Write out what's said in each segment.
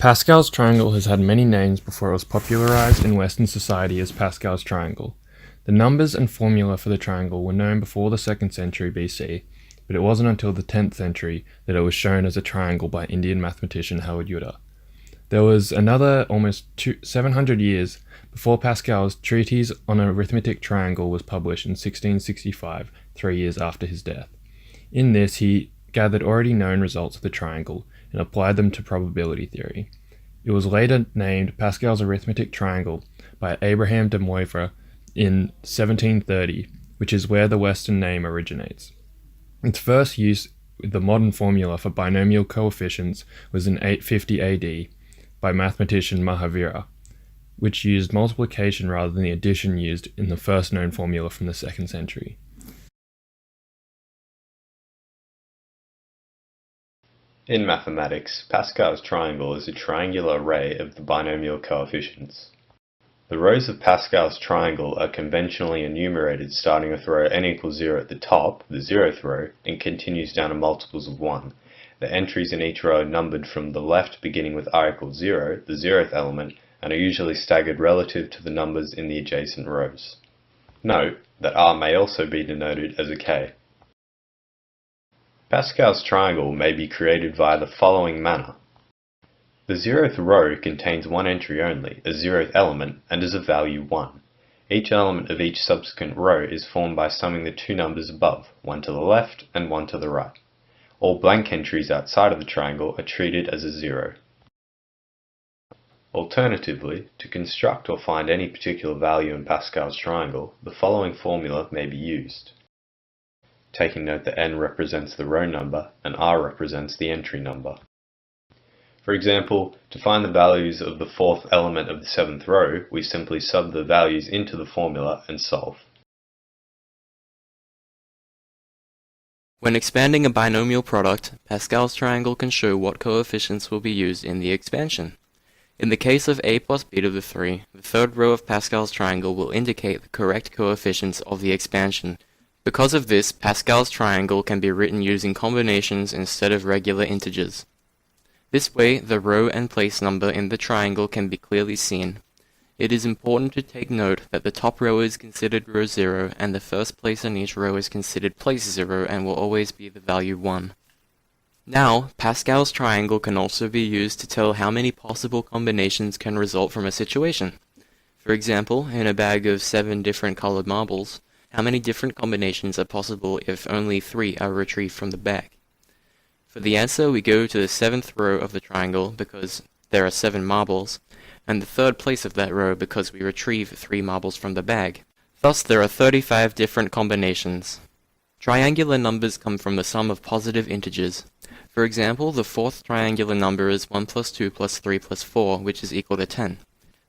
Pascal's Triangle has had many names before it was popularized in Western society as Pascal's Triangle. The numbers and formula for the triangle were known before the 2nd century BC, but it wasn't until the 10th century that it was shown as a triangle by Indian mathematician Howard Euler. There was another almost 700 years before Pascal's treatise on an arithmetic triangle was published in 1665, 3 years after his death. In this, he gathered already known results of the triangle and applied them to probability theory. It was later named Pascal's arithmetic triangle by Abraham de Moivre in 1730, which is where the Western name originates. Its first use with the modern formula for binomial coefficients was in 850 AD by mathematician Mahavira, which used multiplication rather than the addition used in the first known formula from the 2nd century. In mathematics, Pascal's triangle is a triangular array of the binomial coefficients. The rows of Pascal's triangle are conventionally enumerated starting with row n equals 0 at the top, the 0th row, and continues down to multiples of 1. The entries in each row are numbered from the left beginning with r equals 0, the 0th element, and are usually staggered relative to the numbers in the adjacent rows. Note that r may also be denoted as a k. Pascal's triangle may be created via the following manner. The 0th row contains one entry only, a 0th element, and is of value 1. Each element of each subsequent row is formed by summing the two numbers above, one to the left and one to the right. All blank entries outside of the triangle are treated as a 0. Alternatively, to construct or find any particular value in Pascal's triangle, the following formula may be used. Taking note that n represents the row number and r represents the entry number. For example, to find the values of the 4th element of the 7th row, we simply sub the values into the formula and solve. When expanding a binomial product, Pascal's triangle can show what coefficients will be used in the expansion. In the case of a plus b to the 3, the 3rd row of Pascal's triangle will indicate the correct coefficients of the expansion. Because of this, Pascal's triangle can be written using combinations instead of regular integers. This way, the row and place number in the triangle can be clearly seen. It is important to take note that the top row is considered row 0 and the first place in each row is considered place 0 and will always be the value 1. Now, Pascal's triangle can also be used to tell how many possible combinations can result from a situation. For example, in a bag of 7 different colored marbles, how many different combinations are possible if only 3 are retrieved from the bag? For the answer, we go to the 7th row of the triangle because there are 7 marbles, and the 3rd place of that row because we retrieve 3 marbles from the bag. Thus, there are 35 different combinations. Triangular numbers come from the sum of positive integers. For example, the 4th triangular number is 1 plus 2 plus 3 plus 4, which is equal to 10.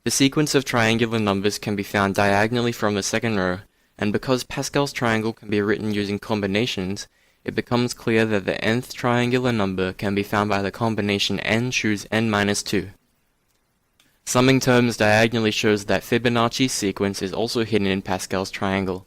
The sequence of triangular numbers can be found diagonally from the 2nd row, and because Pascal's triangle can be written using combinations, it becomes clear that the nth triangular number can be found by the combination n choose n minus 2. Summing terms diagonally shows that Fibonacci's sequence is also hidden in Pascal's triangle.